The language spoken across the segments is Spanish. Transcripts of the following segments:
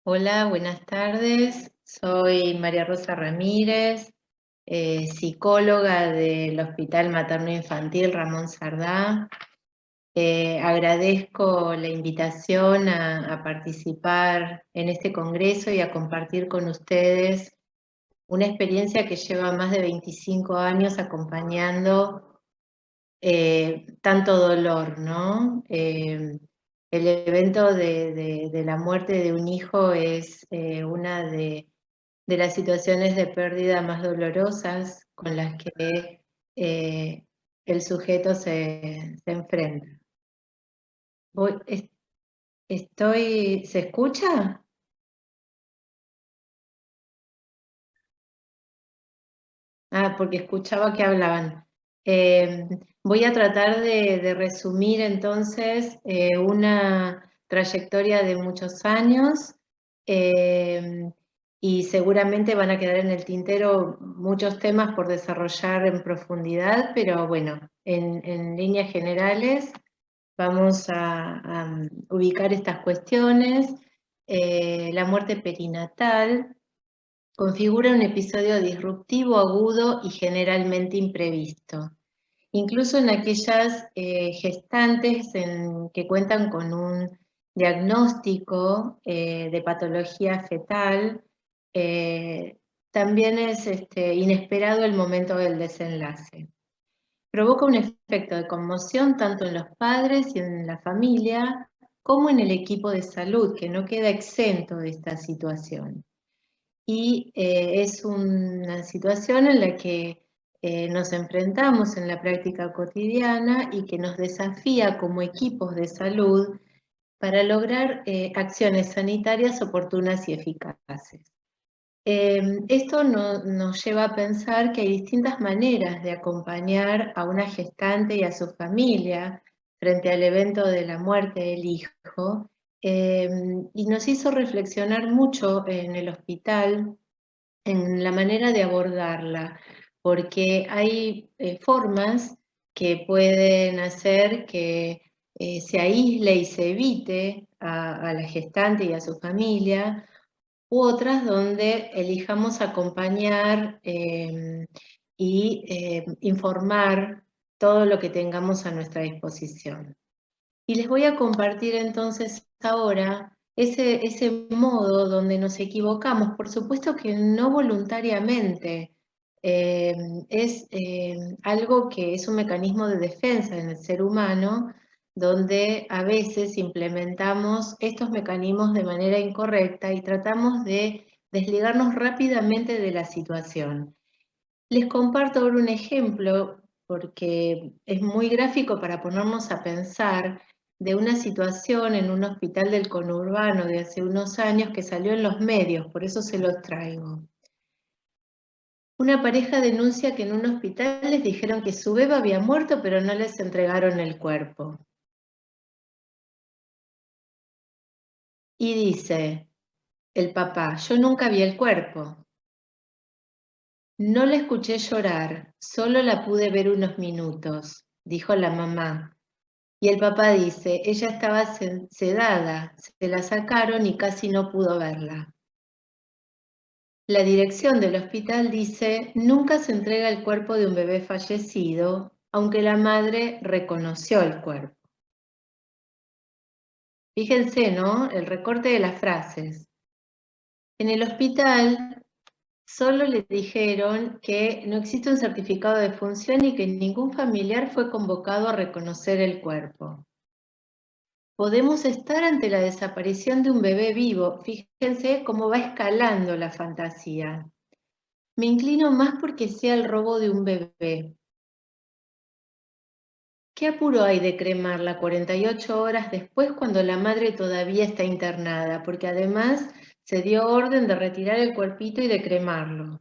Hola, buenas tardes. Soy María Rosa Ramírez, psicóloga del Hospital Materno Infantil Ramón Sardá. Agradezco la invitación a participar en este congreso y a compartir con ustedes una experiencia que lleva más de 25 años acompañando tanto dolor, ¿no? El evento de la muerte de un hijo es una de las situaciones de pérdida más dolorosas con las que eh, el sujeto se enfrenta. ¿Se escucha? Porque escuchaba que hablaban. Eh, Voy a tratar de resumir entonces una trayectoria de muchos años eh, y seguramente van a quedar en el tintero muchos temas por desarrollar en profundidad, pero bueno, en líneas generales vamos a ubicar estas cuestiones. La muerte perinatal configura un episodio disruptivo, agudo y generalmente imprevisto. Incluso en aquellas gestantes que cuentan con un diagnóstico de patología fetal, eh, también es inesperado el momento del desenlace. Provoca un efecto de conmoción tanto en los padres y en la familia como en el equipo de salud, que no queda exento de esta situación. Y es una situación en la que nos enfrentamos en la práctica cotidiana y que nos desafía como equipos de salud para lograr acciones sanitarias oportunas y eficaces. Esto nos lleva a pensar que hay distintas maneras de acompañar a una gestante y a su familia frente al evento de la muerte del hijo, y nos hizo reflexionar mucho en el hospital en la manera de abordarla, porque hay formas que pueden hacer que se aísle y se evite a la gestante y a su familia, u otras donde elijamos acompañar y informar todo lo que tengamos a nuestra disposición. Y les voy a compartir entonces ahora ese modo donde nos equivocamos, por supuesto que no voluntariamente, eh, es algo que es un mecanismo de defensa en el ser humano, donde a veces implementamos estos mecanismos de manera incorrecta y tratamos de desligarnos rápidamente de la situación. Les comparto ahora un ejemplo porque es muy gráfico para ponernos a pensar de una situación en un hospital del conurbano de hace unos años que salió en los medios, por eso se los traigo. Una pareja denuncia que en un hospital les dijeron que su bebé había muerto, pero no les entregaron el cuerpo. Y dice el papá: yo nunca vi el cuerpo. No la escuché llorar, solo la pude ver unos minutos, dijo la mamá. Y el papá dice: ella estaba sedada, se la sacaron y casi no pudo verla. La dirección del hospital dice: nunca se entrega el cuerpo de un bebé fallecido, aunque la madre reconoció el cuerpo. Fíjense, ¿no? El recorte de las frases. En el hospital solo le dijeron que no existe un certificado de función y que ningún familiar fue convocado a reconocer el cuerpo. Podemos estar ante la desaparición de un bebé vivo. Fíjense cómo va escalando la fantasía. Me inclino más porque sea el robo de un bebé. ¿Qué apuro hay de cremarla 48 horas después cuando la madre todavía está internada? Porque además se dio orden de retirar el cuerpito y de cremarlo.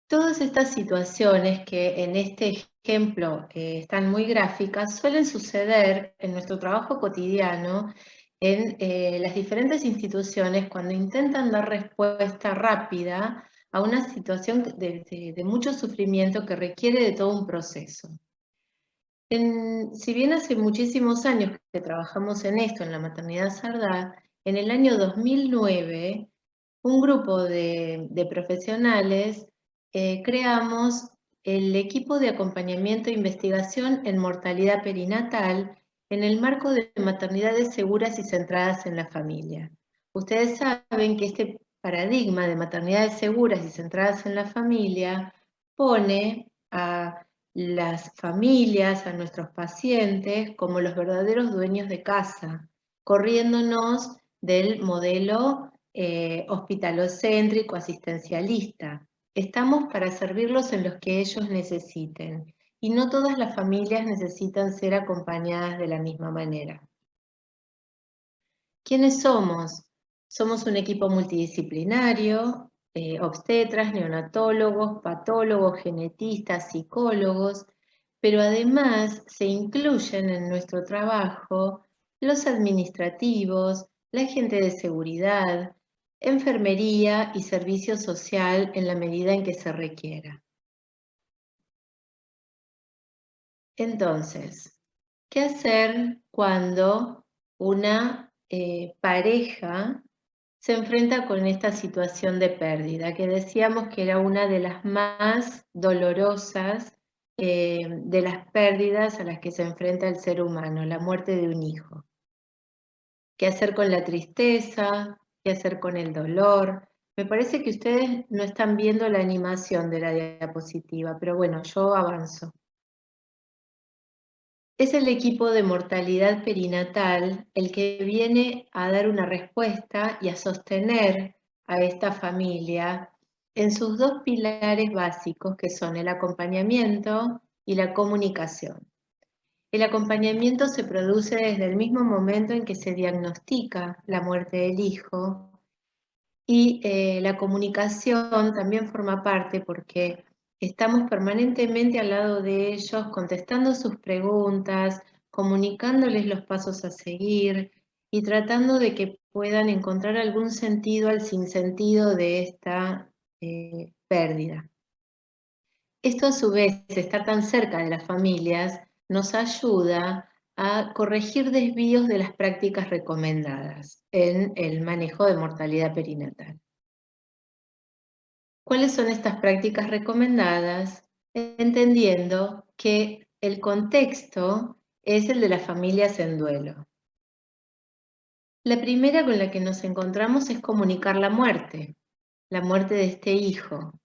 Todas estas situaciones que en este ejemplo están muy gráficas suelen suceder en nuestro trabajo cotidiano en las diferentes instituciones cuando intentan dar respuesta rápida a una situación de mucho sufrimiento que requiere de todo un proceso. Si bien hace muchísimos años que trabajamos en esto, en la maternidad Sardá, en el año 2009, un grupo de profesionales creamos el equipo de acompañamiento e investigación en mortalidad perinatal en el marco de maternidades seguras y centradas en la familia. Ustedes saben que este paradigma de maternidades seguras y centradas en la familia pone a las familias, a nuestros pacientes, como los verdaderos dueños de casa, corriéndonos del modelo hospitalocéntrico, asistencialista. Estamos para servirlos en los que ellos necesiten, y no todas las familias necesitan ser acompañadas de la misma manera. ¿Quiénes somos? Somos un equipo multidisciplinario, obstetras, neonatólogos, patólogos, genetistas, psicólogos, pero además se incluyen en nuestro trabajo los administrativos, la gente de seguridad, enfermería y servicio social en la medida en que se requiera. Entonces, ¿qué hacer cuando una pareja se enfrenta con esta situación de pérdida, que decíamos que era una de las más dolorosas de las pérdidas a las que se enfrenta el ser humano, la muerte de un hijo? ¿Qué hacer con la tristeza? ¿Qué hacer con el dolor? Me parece que ustedes no están viendo la animación de la diapositiva, pero bueno, yo avanzo. Es el equipo de mortalidad perinatal el que viene a dar una respuesta y a sostener a esta familia en sus dos pilares básicos, que son el acompañamiento y la comunicación. El acompañamiento se produce desde el mismo momento en que se diagnostica la muerte del hijo, y la comunicación también forma parte porque estamos permanentemente al lado de ellos, contestando sus preguntas, comunicándoles los pasos a seguir y tratando de que puedan encontrar algún sentido al sinsentido de esta pérdida. Esto a su vez, estar tan cerca de las familias, nos ayuda a corregir desvíos de las prácticas recomendadas en el manejo de mortalidad perinatal. ¿Cuáles son estas prácticas recomendadas? Entendiendo que el contexto es el de las familias en duelo. La primera con la que nos encontramos es comunicar la muerte de este hijo,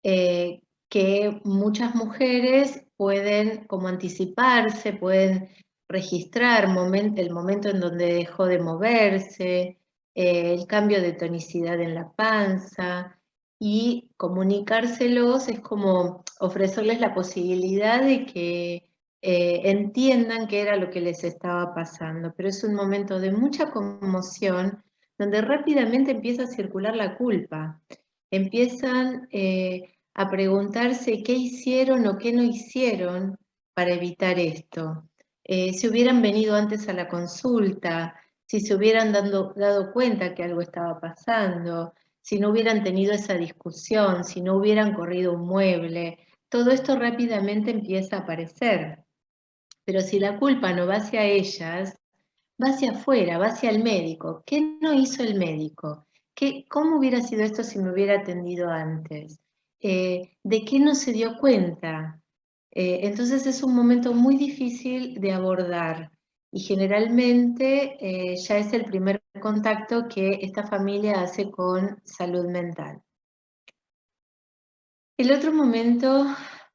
que muchas mujeres pueden como anticiparse, pueden registrar el momento en donde dejó de moverse, el cambio de tonicidad en la panza, y comunicárselos es como ofrecerles la posibilidad de que entiendan qué era lo que les estaba pasando, pero es un momento de mucha conmoción donde rápidamente empieza a circular la culpa. Empiezan a preguntarse qué hicieron o qué no hicieron para evitar esto. Si hubieran venido antes a la consulta, si se hubieran dado cuenta que algo estaba pasando, si no hubieran tenido esa discusión, si no hubieran corrido un mueble, todo esto rápidamente empieza a aparecer. Pero si la culpa no va hacia ellas, va hacia afuera, va hacia el médico. ¿Qué no hizo el médico? ¿Cómo hubiera sido esto si me hubiera atendido antes? ¿De qué no se dio cuenta? Entonces es un momento muy difícil de abordar, y generalmente ya es el primer contacto que esta familia hace con salud mental. El otro momento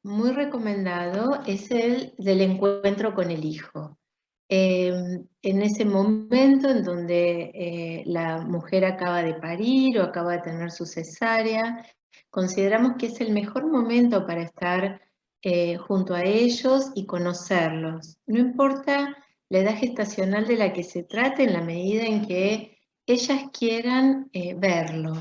muy recomendado es el del encuentro con el hijo. En ese momento en donde la mujer acaba de parir o acaba de tener su cesárea, consideramos que es el mejor momento para estar junto a ellos y conocerlos. No importa la edad gestacional de la que se trate, en la medida en que ellas quieran verlo.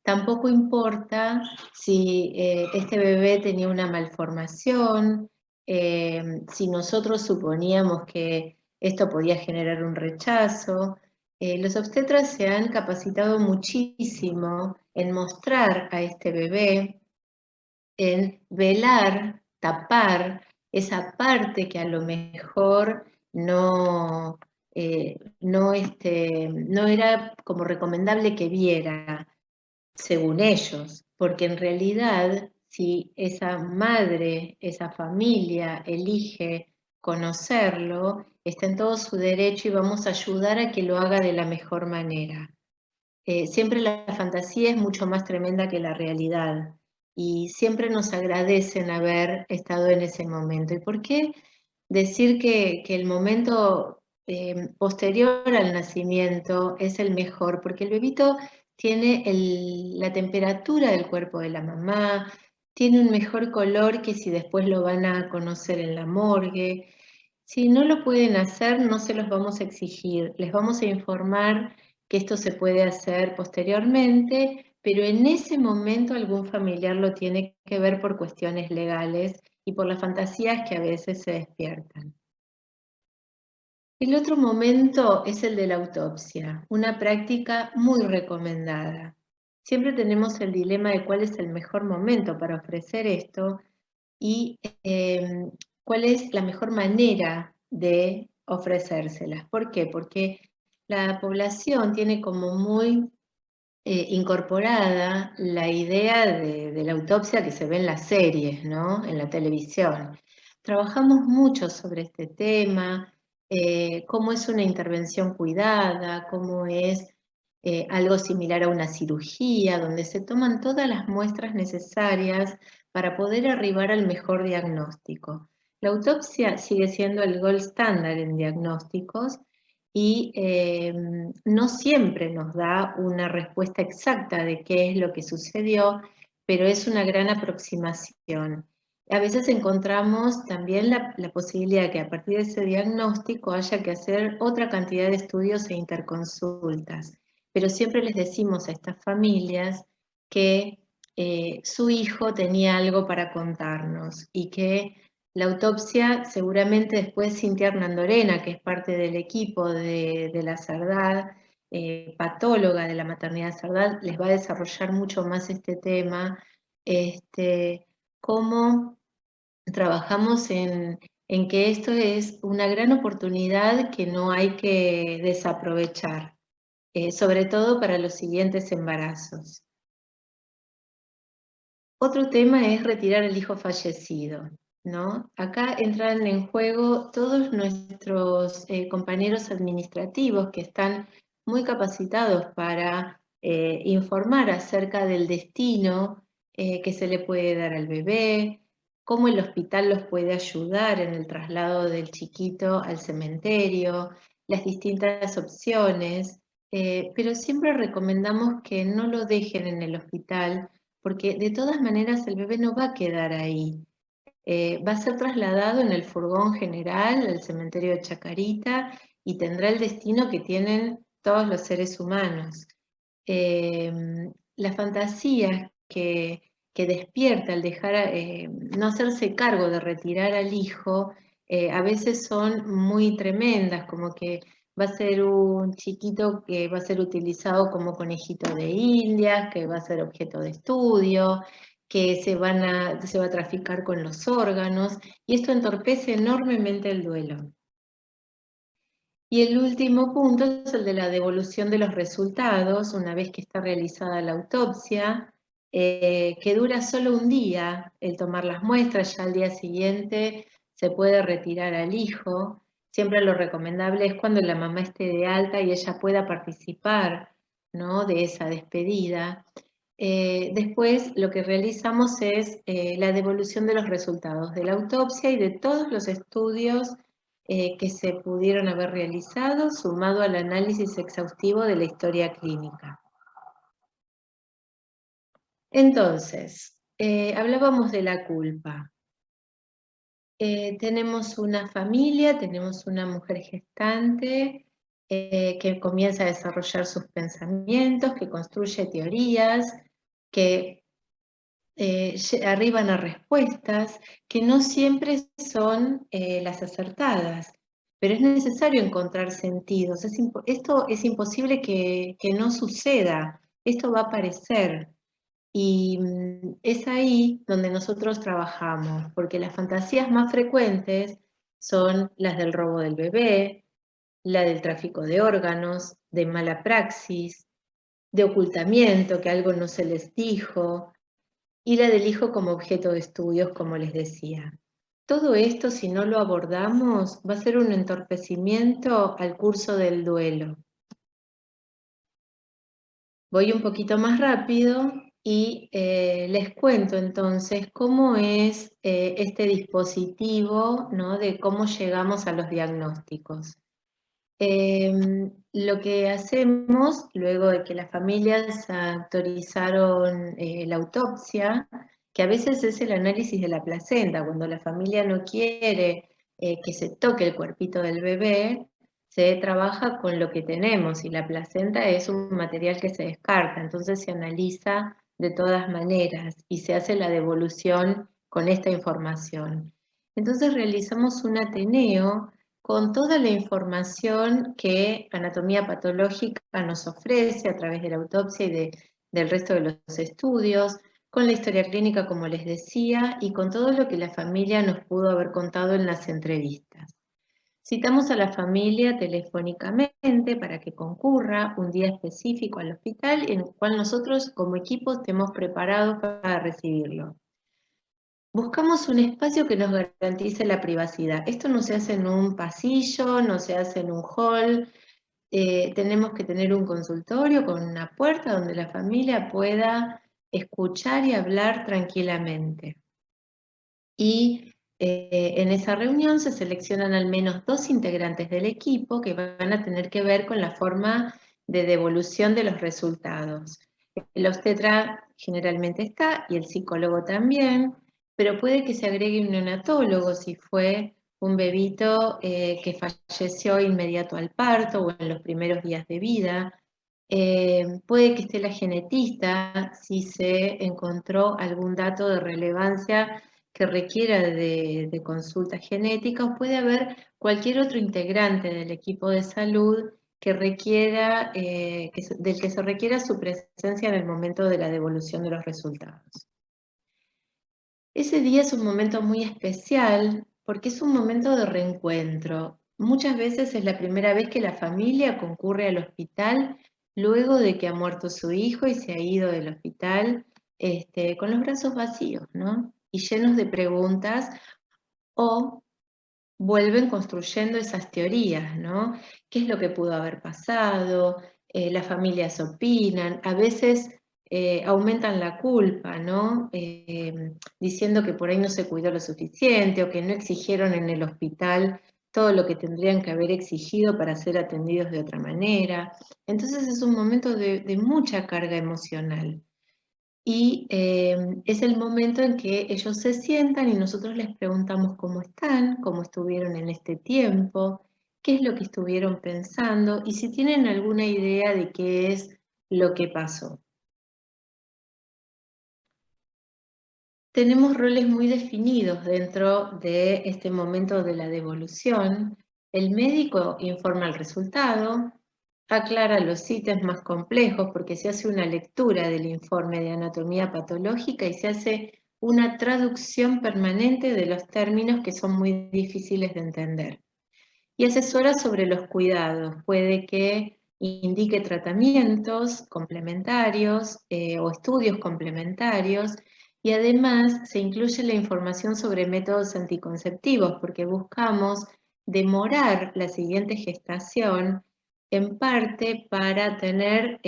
Tampoco importa si este bebé tenía una malformación, si nosotros suponíamos que esto podía generar un rechazo. Los obstetras se han capacitado muchísimo en mostrar a este bebé, en velar, tapar esa parte que a lo mejor no no era como recomendable que viera, según ellos, porque en realidad si esa madre, esa familia elige conocerlo, está en todo su derecho y vamos a ayudar a que lo haga de la mejor manera. Siempre la fantasía es mucho más tremenda que la realidad y siempre nos agradecen haber estado en ese momento. ¿Y por qué decir que el momento posterior al nacimiento es el mejor? Porque el bebito tiene la temperatura del cuerpo de la mamá, tiene un mejor color que si después lo van a conocer en la morgue. Si no lo pueden hacer, no se los vamos a exigir, les vamos a informar que esto se puede hacer posteriormente, pero en ese momento algún familiar lo tiene que ver por cuestiones legales y por las fantasías que a veces se despiertan. El otro momento es el de la autopsia, una práctica muy recomendada. Siempre tenemos el dilema de cuál es el mejor momento para ofrecer esto y cuál es la mejor manera de ofrecérselas. ¿Por qué? Porque la población tiene como muy incorporada la idea de la autopsia que se ve en las series, ¿no? En la televisión. Trabajamos mucho sobre este tema, cómo es una intervención cuidada, cómo es algo similar a una cirugía, donde se toman todas las muestras necesarias para poder arribar al mejor diagnóstico. La autopsia sigue siendo el gold standard en diagnósticos y no siempre nos da una respuesta exacta de qué es lo que sucedió, pero es una gran aproximación. A veces encontramos también la posibilidad de que a partir de ese diagnóstico haya que hacer otra cantidad de estudios e interconsultas, pero siempre les decimos a estas familias que su hijo tenía algo para contarnos y que la autopsia, seguramente después Cintia Hernandorena, que es parte del equipo de la Sardad, patóloga de la maternidad Sardad, les va a desarrollar mucho más este tema, cómo trabajamos en que esto es una gran oportunidad que no hay que desaprovechar, sobre todo para los siguientes embarazos. Otro tema es retirar el hijo fallecido, ¿no? Acá entran en juego todos nuestros compañeros administrativos que están muy capacitados para informar acerca del destino que se le puede dar al bebé, cómo el hospital los puede ayudar en el traslado del chiquito al cementerio, las distintas opciones, pero siempre recomendamos que no lo dejen en el hospital porque de todas maneras el bebé no va a quedar ahí. Va a ser trasladado en el furgón general al cementerio de Chacarita y tendrá el destino que tienen todos los seres humanos. Eh, las fantasías que despierta el dejar, no hacerse cargo de retirar al hijo, a veces son muy tremendas, como que va a ser un chiquito que va a ser utilizado como conejito de indias, que va a ser objeto de estudio, que se va a traficar con los órganos, y esto entorpece enormemente el duelo. Y el último punto es el de la devolución de los resultados, una vez que está realizada la autopsia, que dura solo un día el tomar las muestras, ya al día siguiente se puede retirar al hijo. Siempre lo recomendable es cuando la mamá esté de alta y ella pueda participar, ¿no?, de esa despedida. Después lo que realizamos es la devolución de los resultados de la autopsia y de todos los estudios que se pudieron haber realizado, sumado al análisis exhaustivo de la historia clínica. Entonces, hablábamos de la culpa. Tenemos una familia, tenemos una mujer gestante que comienza a desarrollar sus pensamientos, que construye teorías, que arriban a respuestas que no siempre son las acertadas, pero es necesario encontrar sentidos. Esto es imposible que no suceda, esto va a aparecer. Y es ahí donde nosotros trabajamos, porque las fantasías más frecuentes son las del robo del bebé, la del tráfico de órganos, de mala praxis, de ocultamiento, que algo no se les dijo, y la del hijo como objeto de estudios, como les decía. Todo esto, si no lo abordamos, va a ser un entorpecimiento al curso del duelo. Voy un poquito más rápido y les cuento entonces cómo es este dispositivo, ¿no? De cómo llegamos a los diagnósticos. Lo que hacemos, luego de que las familias autorizaron la autopsia, que a veces es el análisis de la placenta, cuando la familia no quiere que se toque el cuerpito del bebé, se trabaja con lo que tenemos y la placenta es un material que se descarta, entonces se analiza de todas maneras y se hace la devolución con esta información. Entonces realizamos un ateneo con toda la información que anatomía patológica nos ofrece a través de la autopsia y del resto de los estudios, con la historia clínica, como les decía, y con todo lo que la familia nos pudo haber contado en las entrevistas. Citamos a la familia telefónicamente para que concurra un día específico al hospital en el cual nosotros como equipo estemos preparados para recibirlo. Buscamos un espacio que nos garantice la privacidad. Esto no se hace en un pasillo, no se hace en un hall. Tenemos que tener un consultorio con una puerta donde la familia pueda escuchar y hablar tranquilamente. Y en esa reunión se seleccionan al menos 2 integrantes del equipo que van a tener que ver con la forma de devolución de los resultados. El obstetra generalmente está y el psicólogo también, pero puede que se agregue un neonatólogo si fue un bebito que falleció inmediato al parto o en los primeros días de vida. Puede que esté la genetista si se encontró algún dato de relevancia que requiera de consulta genética, o puede haber cualquier otro integrante del equipo de salud que requiera, del que se requiera su presencia en el momento de la devolución de los resultados. Ese día es un momento muy especial porque es un momento de reencuentro. Muchas veces es la primera vez que la familia concurre al hospital luego de que ha muerto su hijo y se ha ido del hospital con los brazos vacíos, ¿no? Y llenos de preguntas, o vuelven construyendo esas teorías, ¿no? ¿Qué es lo que pudo haber pasado? Las familias opinan, a veces aumentan la culpa, ¿no? Diciendo que por ahí no se cuidó lo suficiente o que no exigieron en el hospital todo lo que tendrían que haber exigido para ser atendidos de otra manera. Entonces es un momento de mucha carga emocional. Y es el momento en que ellos se sientan y nosotros les preguntamos cómo están, cómo estuvieron en este tiempo, qué es lo que estuvieron pensando y si tienen alguna idea de qué es lo que pasó. Tenemos roles muy definidos dentro de este momento de la devolución. El médico informa el resultado, aclara los ítems más complejos porque se hace una lectura del informe de anatomía patológica y se hace una traducción permanente de los términos que son muy difíciles de entender. Y asesora sobre los cuidados, puede que indique tratamientos complementarios o estudios complementarios, y además se incluye la información sobre métodos anticonceptivos porque buscamos demorar la siguiente gestación en parte para tener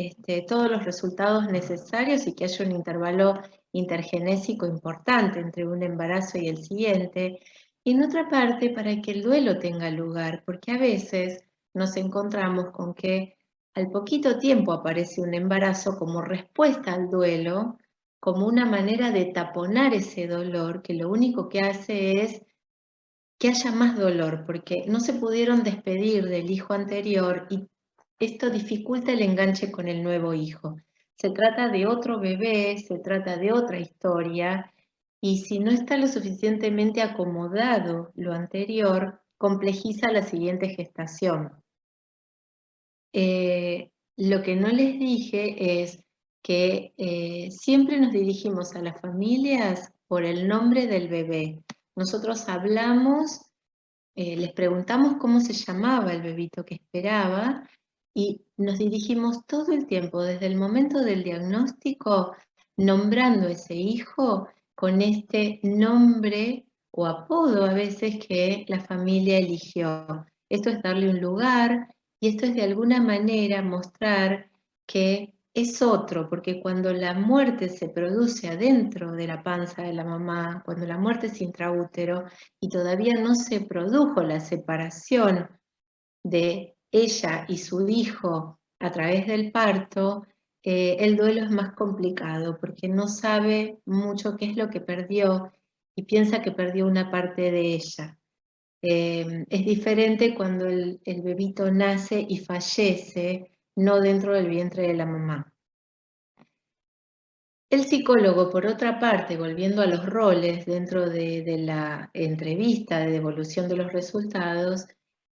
todos los resultados necesarios y que haya un intervalo intergenésico importante entre un embarazo y el siguiente, y en otra parte para que el duelo tenga lugar, porque a veces nos encontramos con que al poquito tiempo aparece un embarazo como respuesta al duelo, como una manera de taponar ese dolor, que lo único que hace es que haya más dolor, porque no se pudieron despedir del hijo anterior y esto dificulta el enganche con el nuevo hijo. Se trata de otro bebé, se trata de otra historia, y si no está lo suficientemente acomodado lo anterior, complejiza la siguiente gestación. Lo que no les dije es que siempre nos dirigimos a las familias por el nombre del bebé. Nosotros hablamos les preguntamos cómo se llamaba el bebito que esperaba y nos dirigimos todo el tiempo, desde el momento del diagnóstico, nombrando ese hijo con este nombre o apodo a veces que la familia eligió. Esto es darle un lugar y esto es de alguna manera mostrar que es otro, porque cuando la muerte se produce adentro de la panza de la mamá, cuando la muerte es intraútero y todavía no se produjo la separación de ella y su hijo a través del parto, el duelo es más complicado porque no sabe mucho qué es lo que perdió y piensa que perdió una parte de ella. Es diferente cuando el bebito nace y fallece, no dentro del vientre de la mamá. El psicólogo, por otra parte, volviendo a los roles dentro de la entrevista de devolución de los resultados,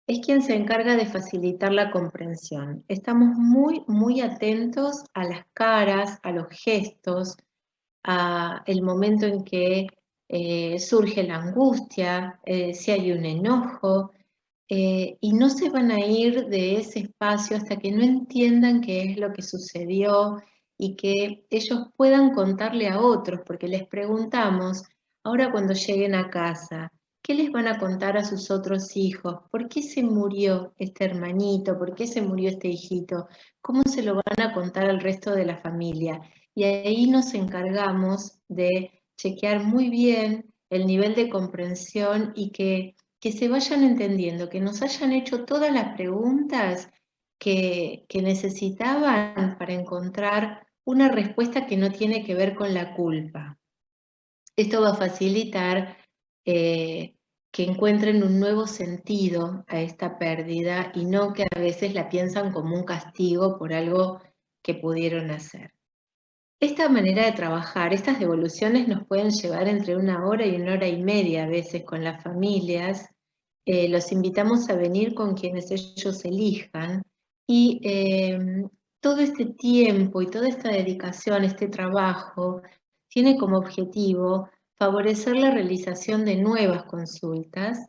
es quien se encarga de facilitar la comprensión. Estamos muy atentos a las caras, a los gestos, a el momento en que surge la angustia, si hay un enojo, y no se van a ir de ese espacio hasta que no entiendan qué es lo que sucedió y que ellos puedan contarle a otros, porque les preguntamos, ahora cuando lleguen a casa, ¿qué les van a contar a sus otros hijos? ¿Por qué se murió este hermanito? ¿Por qué se murió este hijito? ¿Cómo se lo van a contar al resto de la familia? Y ahí nos encargamos de chequear muy bien el nivel de comprensión y que se vayan entendiendo, que nos hayan hecho todas las preguntas que necesitaban para encontrar una respuesta que no tiene que ver con la culpa. Esto va a facilitar que encuentren un nuevo sentido a esta pérdida y no que a veces la piensan como un castigo por algo que pudieron hacer. Esta manera de trabajar, estas devoluciones nos pueden llevar entre 1 hora y 1 hora y media a veces con las familias. Los invitamos a venir con quienes ellos elijan y todo este tiempo y toda esta dedicación, este trabajo, tiene como objetivo favorecer la realización de nuevas consultas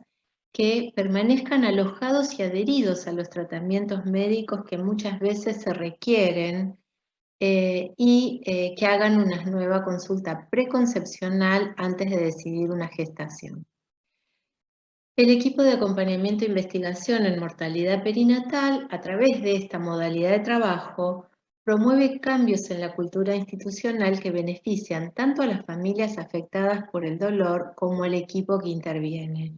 que permanezcan alojados y adheridos a los tratamientos médicos que muchas veces se requieren y que hagan una nueva consulta preconcepcional antes de decidir una gestación. El equipo de acompañamiento e investigación en mortalidad perinatal, a través de esta modalidad de trabajo, promueve cambios en la cultura institucional que benefician tanto a las familias afectadas por el dolor como al equipo que interviene.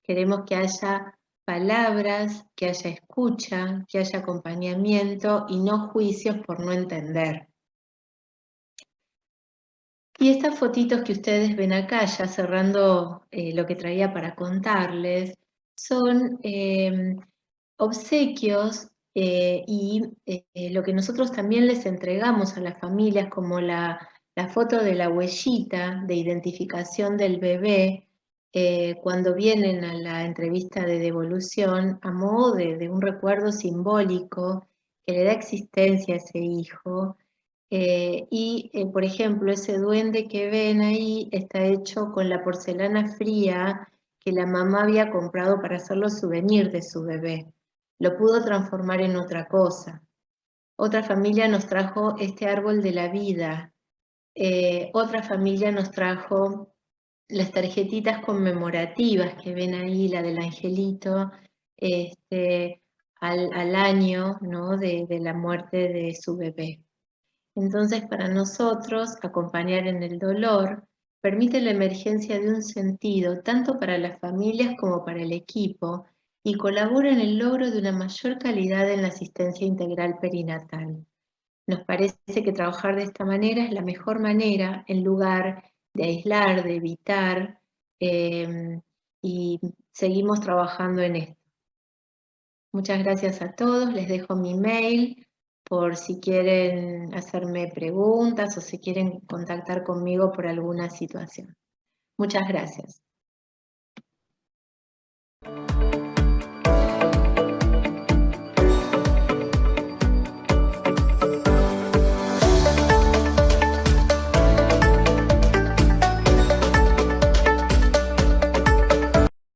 Queremos que haya palabras, que haya escucha, que haya acompañamiento y no juicios por no entender. Y estas fotitos que ustedes ven acá, ya cerrando lo que traía para contarles, son obsequios y lo que nosotros también les entregamos a las familias, como la foto de la huellita de identificación del bebé, cuando vienen a la entrevista de devolución, a modo de un recuerdo simbólico que le da existencia a ese hijo. Por ejemplo, ese duende que ven ahí está hecho con la porcelana fría que la mamá había comprado para hacerlo souvenir de su bebé. Lo pudo transformar en otra cosa. Otra familia nos trajo este árbol de la vida. Otra familia nos trajo las tarjetitas conmemorativas que ven ahí, la del angelito, al año, ¿no?, de la muerte de su bebé. Entonces, para nosotros, acompañar en el dolor permite la emergencia de un sentido tanto para las familias como para el equipo y colabora en el logro de una mayor calidad en la asistencia integral perinatal. Nos parece que trabajar de esta manera es la mejor manera en lugar de aislar, de evitar, y seguimos trabajando en esto. Muchas gracias a todos, les dejo mi mail por si quieren hacerme preguntas o si quieren contactar conmigo por alguna situación. Muchas gracias.